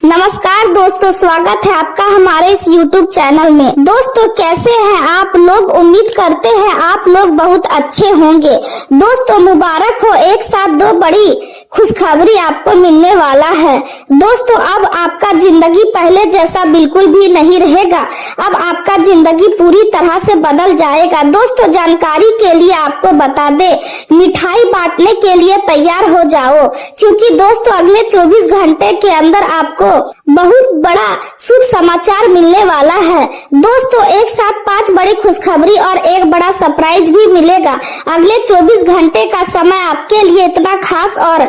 नमस्कार दोस्तों, स्वागत है आपका हमारे इस YouTube चैनल में। दोस्तों कैसे हैं आप लोग? उम्मीद करते हैं आप लोग बहुत अच्छे होंगे। दोस्तों मुबारक हो, एक साथ दो बड़ी खुशखबरी आपको मिलने वाला है। दोस्तों अब आपका जिंदगी पहले जैसा बिल्कुल भी नहीं रहेगा। अब आपका जिंदगी पूरी तरह से बदल जाएगा। दोस्तों जानकारी के लिए आपको बता दे, मिठाई बांटने के लिए तैयार हो जाओ, क्योंकि दोस्तों अगले 24 घंटे के अंदर आपको बहुत बड़ा शुभ समाचार मिलने वाला है। दोस्तों एक साथ 5 बड़ी खुशखबरी और एक बड़ा सरप्राइज भी मिलेगा। अगले 24 घंटे का समय आपके लिए इतना खास और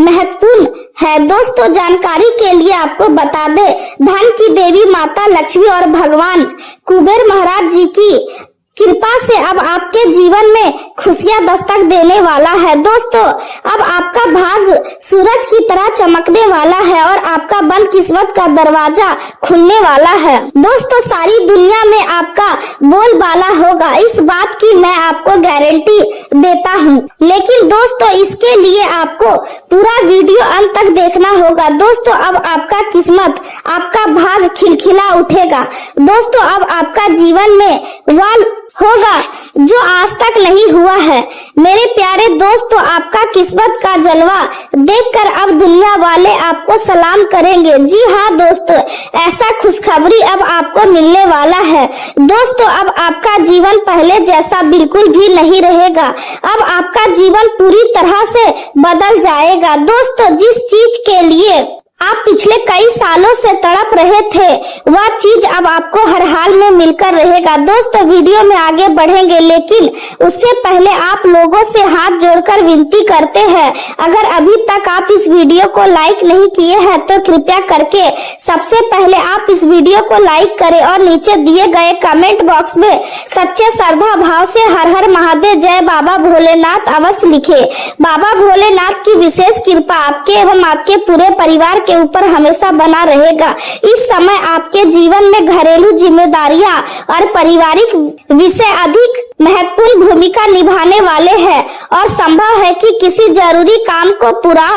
महत्वपूर्ण है। दोस्तों जानकारी के लिए आपको बता दे, धन की देवी माता लक्ष्मी और भगवान कुबेर महाराज जी की कृपा से अब आपके जीवन में खुशियां दस्तक देने वाला है। दोस्तों अब आपका भाग्य सूरज की तरह चमकने वाला है और आपका बंद किस्मत का दरवाजा खुलने वाला है। दोस्तों सारी दुनिया में आपका बोलबाला होगा, इस बात की मैं आपको गारंटी देता हूँ। लेकिन दोस्तों इसके लिए आपको पूरा वीडियो अंत तक देखना होगा। दोस्तों अब आपका किस्मत, आपका भाग्य खिलखिला उठेगा। दोस्तों अब आपका जीवन में वाल होगा जो आज तक नहीं हुआ है। मेरे प्यारे दोस्तों आपका किस्मत का जलवा देखकर अब दुनिया वाले आपको सलाम करेंगे। जी हाँ दोस्तों, ऐसा खुशखबरी अब आपको मिलने वाला है। दोस्तों अब आपका जीवन पहले जैसा बिल्कुल भी नहीं रहेगा। अब आपका जीवन पूरी तरह से बदल जाएगा। दोस्तों जिस चीज के लिए आप पिछले कई सालों से तड़प रहे थे, वह चीज अब आपको हर हाल में मिलकर रहेगा। दोस्तों वीडियो में आगे बढ़ेंगे, लेकिन उससे पहले आप लोगों से हाथ जोड़कर विनती करते हैं, अगर अभी तक आप इस वीडियो को लाइक नहीं किए हैं तो कृपया करके सबसे पहले आप इस वीडियो को लाइक करें और नीचे दिए गए कमेंट बॉक्स में सच्चे श्रद्धा भाव से हर हर महादेव जय बाबा भोलेनाथ अवश्य लिखे। बाबा भोलेनाथ की विशेष कृपा आपके एवं आपके पूरे परिवार के ऊपर हमेशा बना रहेगा। इस समय आपके जीवन में घरेलू जिम्मेदारियां और पारिवारिक विषय अधिक महत्वपूर्ण भूमिका निभाने वाले हैं और संभव है कि किसी जरूरी काम को पूरा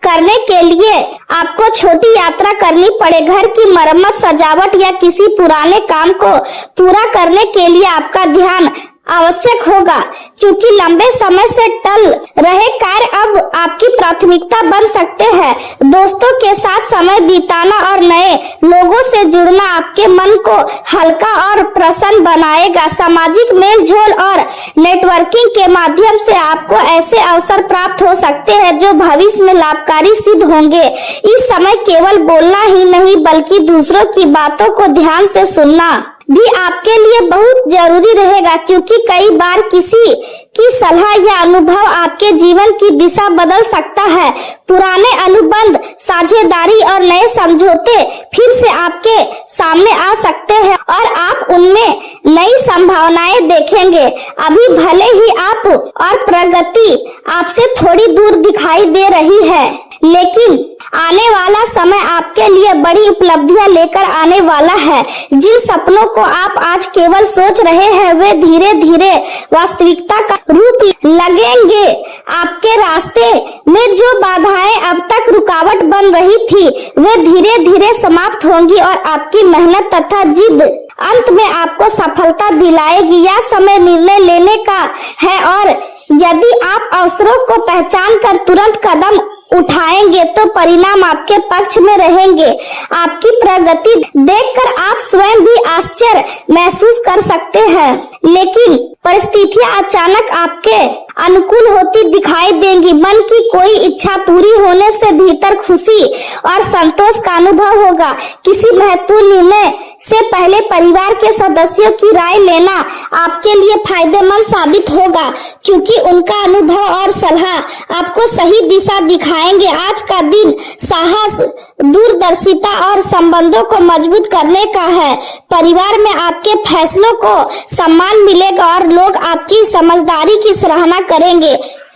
करने के लिए आपको छोटी यात्रा करनी पड़े। घर की मरम्मत, सजावट या किसी पुराने काम को पूरा करने के लिए आपका ध्यान आवश्यक होगा, क्योंकि लंबे समय से टल रहे कार्य अब आपकी प्राथमिकता बन सकते हैं। दोस्तों के साथ समय बिताना और नए लोगों से जुड़ना आपके मन को हल्का और प्रसन्न बनाएगा। सामाजिक मेलजोल और नेटवर्किंग के माध्यम से आपको ऐसे अवसर प्राप्त हो सकते हैं जो भविष्य में लाभकारी सिद्ध होंगे। इस समय केवल बोलना ही नहीं बल्कि दूसरों की बातों को ध्यान से सुनना भी आपके लिए बहुत जरूरी रहेगा, क्योंकि कई बार किसी की सलाह या अनुभव आपके जीवन की दिशा बदल सकता है। पुराने अनुबंध, साझेदारी और नए समझौते फिर से आपके सामने आ सकते हैं और आप उनमें नई संभावनाएं देखेंगे। अभी भले ही आप और प्रगति आपसे थोड़ी दूर दिखाई दे रही है, लेकिन आने वाला समय आपके लिए बड़ी उपलब्धियां लेकर आने वाला है। जिन सपनों को आप आज केवल सोच रहे हैं वे धीरे धीरे वास्तविकता का रूप लगेंगे। आपके रास्ते में जो बाधाएं अब तक रुकावट बन रही थी वे धीरे धीरे समाप्त होंगी और आपकी मेहनत तथा जिद अंत में आपको सफलता दिलाएगी। यह समय निर्णय लेने का है और यदि आप अवसरों को पहचान कर तुरंत कदम उठाएंगे तो परिणाम आपके पक्ष में रहेंगे। आपकी प्रगति देखकर आप स्वयं भी आश्चर्य महसूस कर सकते हैं, लेकिन परिस्थितियां अचानक आपके अनुकूल होती दिखाई देंगी। मन की कोई इच्छा पूरी होने से भीतर खुशी और संतोष का अनुभव होगा। किसी महत्वपूर्ण निर्णय से पहले परिवार के सदस्यों की राय लेना आपके लिए फायदेमंद साबित होगा, क्योंकि उनका अनुभव और सलाह आपको सही दिशा दिखाएंगे। आज का दिन साहस, दूरदर्शिता और संबंधों को मजबूत करने का है। परिवार में आपके फैसलों को सम्मान मिलेगा और लोग आपकी समझदारी की सराहना करेंगे।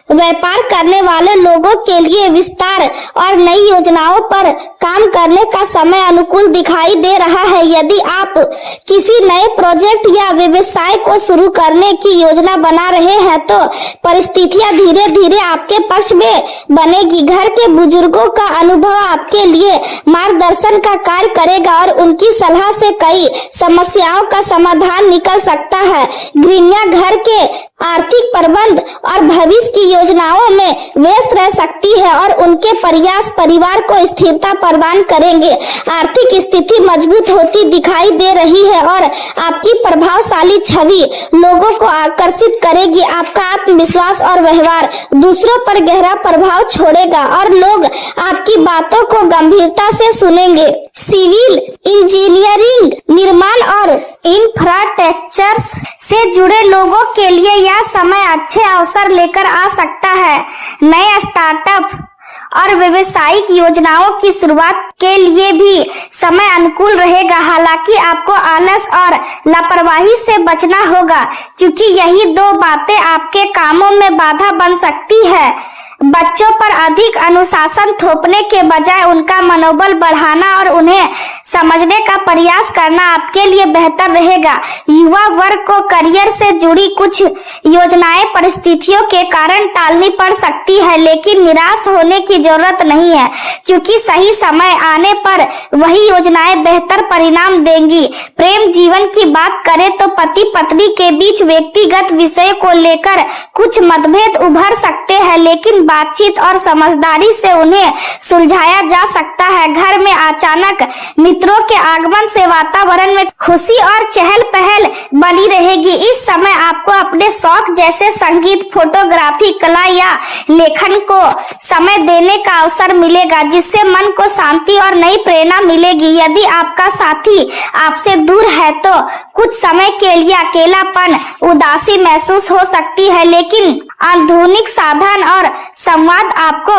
व्यापार करने वाले लोगों के लिए विस्तार और नई योजनाओं पर काम करने का समय अनुकूल दिखाई दे रहा है। यदि आप किसी नए प्रोजेक्ट या व्यवसाय को शुरू करने की योजना बना रहे हैं तो परिस्थितियां धीरे धीरे आपके पक्ष में बनेगी। घर के बुजुर्गों का अनुभव आपके लिए मार्गदर्शन का कार्य करेगा और उनकी सलाह से कई समस्याओं का समाधान निकल सकता है। गृहिणियां घर के आर्थिक प्रबंध और भविष्य की योजनाओं में व्यस्त रह सकती है और उनके प्रयास परिवार को स्थिरता प्रदान करेंगे। आर्थिक स्थिति मजबूत होती दिखाई दे रही है और आपकी प्रभावशाली छवि लोगों को आकर्षित करेगी। आपका आत्मविश्वास और व्यवहार दूसरों पर गहरा प्रभाव छोड़ेगा और लोग आपकी बातों को गंभीरता से सुनेंगे। सिविल इंजीनियरिंग, निर्माण और इंफ्रास्ट्रक्चर से जुड़े लोगों के लिए यह समय अच्छे अवसर लेकर आ सकता है। नए स्टार्टअप और व्यवसायिक योजनाओं की शुरुआत के लिए भी समय अनुकूल रहेगा। हालांकि आपको आलस और लापरवाही से बचना होगा क्योंकि यही दो बातें आपके कामों में बाधा बन सकती है। बच्चों पर अधिक अनुशासन थोपने के बजाय उनका मनोबल बढ़ाना और उन्हें समझने का प्रयास करना आपके लिए बेहतर रहेगा। युवा वर्ग को करियर से जुड़ी कुछ योजनाएं परिस्थितियों के कारण टालनी पड़ सकती है, लेकिन निराश होने की जरूरत नहीं है क्योंकि सही समय आने पर वही योजनाएं बेहतर परिणाम देंगी। प्रेम जीवन की बात करें तो पति पत्नी के बीच व्यक्तिगत विषय को लेकर कुछ मतभेद उभर सकते हैं, लेकिन बातचीत और समझदारी से उन्हें सुलझाया जा सकता है। घर में अचानक मित्रों के आगमन से वातावरण में खुशी और चहल पहल बनी रहेगी। इस समय आपको अपने शौक जैसे संगीत, फोटोग्राफी, कला या लेखन को समय देने का अवसर मिलेगा, जिससे मन को शांति और नई प्रेरणा मिलेगी। यदि आपका साथी आपसे दूर है तो कुछ समय के लिए अकेलापन, उदासी महसूस हो सकती है, लेकिन आधुनिक साधन और संवाद आपको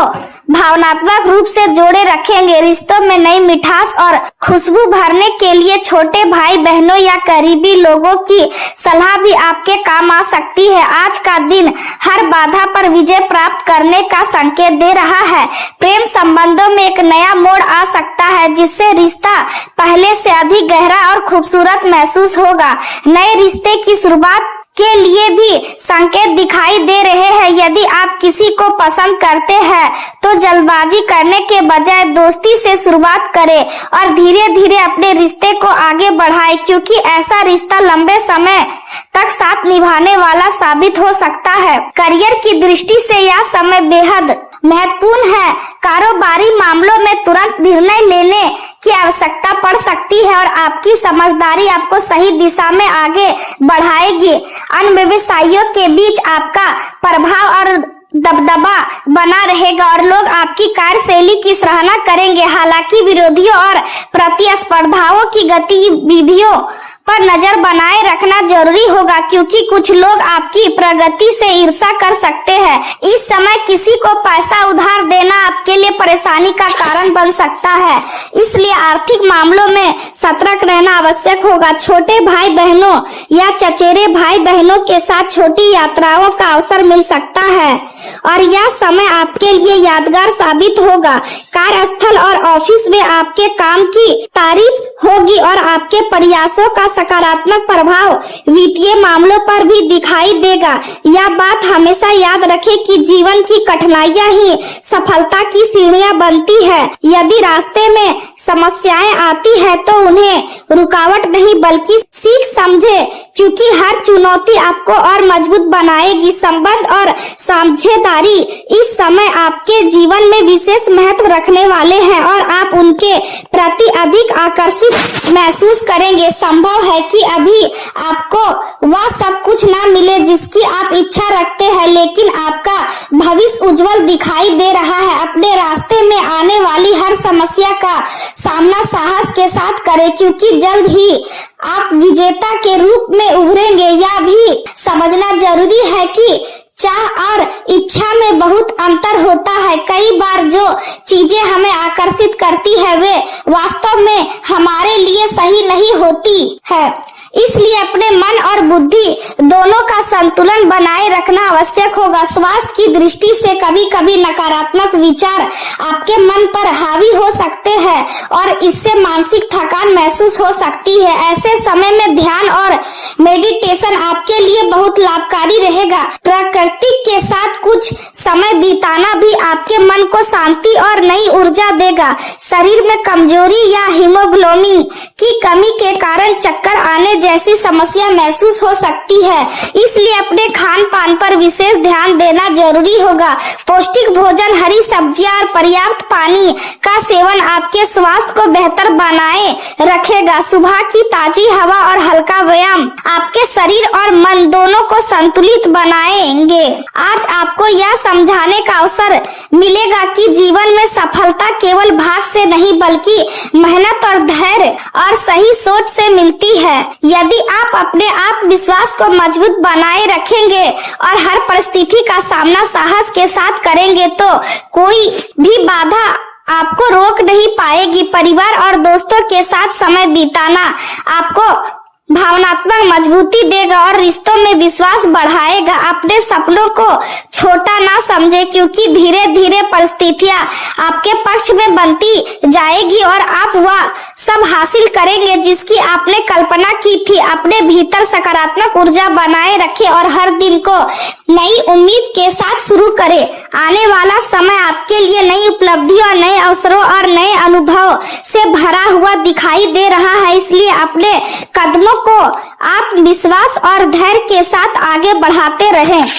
भावनात्मक रूप से जोड़े रखेंगे। रिश्तों में नई मिठास और खुशबू भरने के लिए छोटे भाई बहनों या करीबी लोगों की सलाह भी आपके काम आ सकती है। आज का दिन हर बाधा पर विजय प्राप्त करने का संकेत दे रहा है। प्रेम संबंधों में एक नया मोड़ आ सकता है, जिससे रिश्ता पहले से अधिक गहरा और खूबसूरत महसूस होगा। नए रिश्ते की शुरुआत के लिए भी संकेत दिखाई दे रहे हैं। यदि आप किसी को पसंद करते हैं तो जल्दबाजी करने के बजाय दोस्ती से शुरुआत करें और धीरे धीरे अपने रिश्ते को आगे बढ़ाएं, क्योंकि ऐसा रिश्ता लंबे समय तक साथ निभाने वाला साबित हो सकता है। करियर की दृष्टि से यह समय बेहद महत्वपूर्ण है। कारोबारी मामलों में तुरंत निर्णय लेने की आवश्यकता पड़ सकती है और आपकी समझदारी आपको सही दिशा में आगे बढ़ाएगी। अन्य व्यवसायियों के बीच आपका प्रभाव और दबदबा बना रहेगा और लोग आपकी कार्यशैली की सराहना करेंगे। हालांकि विरोधियों और प्रतिस्पर्धाओं की गतिविधियों पर नजर बनाए रखना जरूरी होगा, क्योंकि कुछ लोग आपकी प्रगति से ईर्ष्या कर सकते हैं। इस समय किसी को पैसा उधार देना आपके लिए परेशानी का कारण बन सकता है, इसलिए आर्थिक मामलों में सतर्क रहना आवश्यक होगा। छोटे भाई बहनों या चचेरे भाई बहनों के साथ छोटी यात्राओं का अवसर मिल सकता है और यह समय आपके लिए यादगार साबित होगा। कार्यस्थल और ऑफिस में आपके काम की तारीफ होगी और आपके प्रयासों का सकारात्मक प्रभाव वित्तीय मामलों पर भी दिखाई देगा। यह बात हमेशा याद रखें कि जीवन की कठिनाइयां ही सफलता की सीढ़ियां बनती है। यदि रास्ते में समस्याएं आती है तो उन्हें रुकावट नहीं बल्कि सीख समझे, क्योंकि हर चुनौती आपको और मजबूत बनाएगी। संबंध और साझेदारी इस समय आपके जीवन में विशेष महत्व रखने वाले हैं और आप उनके प्रति अधिक आकर्षित महसूस करेंगे। संभव है कि अभी आपको वह सब कुछ ना मिले जिसकी आप इच्छा रखते हैं, लेकिन आपका भविष्य उज्जवल दिखाई दे रहा है। अपने रास्ते में आने वाली हर समस्या का सामना साहस के साथ करें, क्योंकि जल्द ही आप विजेता के रूप में उभरेंगे। यह भी समझना जरूरी है कि चाह और इच्छा में बहुत अंतर होता है। कई बार जो चीजें हमें आकर्षित करती है वे वास्तव में हमारे लिए सही नहीं होती है। इसलिए अपने मन और बुद्धि दोनों का संतुलन बनाए रखना आवश्यक होगा। स्वास्थ्य की दृष्टि से कभी कभी नकारात्मक विचार आपके मन पर हावी हो सकते हैं और इससे मानसिक थकान महसूस हो सकती है। ऐसे समय में ध्यान और मेडिटेशन आपके लिए बहुत लाभकारी रहेगा। प्रकृति के साथ कुछ समय बिताना भी आपके मन को शांति और नई ऊर्जा देगा। शरीर में कमजोरी या हीमोग्लोबिन की कमी के कारण चक्कर आने जैसी समस्या महसूस हो सकती है। इसलिए अपने खान पान पर विशेष ध्यान देना जरूरी होगा। पौष्टिक भोजन, हरी सब्जियां और पर्याप्त पानी का सेवन आपके स्वास्थ्य को बेहतर बनाए रखेगा। सुबह की ताजी हवा और हल्का व्यायाम आपके शरीर और मन दोनों को संतुलित बनाएंगे। आज आपको यह समझाने का अवसर मिलेगा कि जीवन में सफलता केवल भाग्य से नहीं बल्कि मेहनत और धैर्य और सही सोच से मिलती है। यदि आप अपने आत्मविश्वास को मजबूत बनाए रखेंगे और हर परिस्थिति का सामना साहस के साथ करेंगे तो कोई भी बाधा आपको रोक नहीं पाएगी। परिवार और दोस्तों के साथ समय बिताना आपको भावनात्मक मजबूती देगा और रिश्तों में विश्वास बढ़ाएगा। अपने सपनों को छोटा ना समझे क्योंकि धीरे धीरे परिस्थितियां आपके पक्ष में बनती जाएगी और आप वह सब हासिल करेंगे जिसकी आपने कल्पना की थी। अपने भीतर सकारात्मक ऊर्जा बनाए रखें और हर दिन को नई उम्मीद के साथ शुरू करें। आने वाला समय आपके लिए नई उपलब्धियों, नए अवसरों और नए अनुभव से भरा हुआ दिखाई दे रहा है। इसलिए अपने कदमों को आत्मविश्वास और धैर्य के साथ आगे बढ़ाते रहें।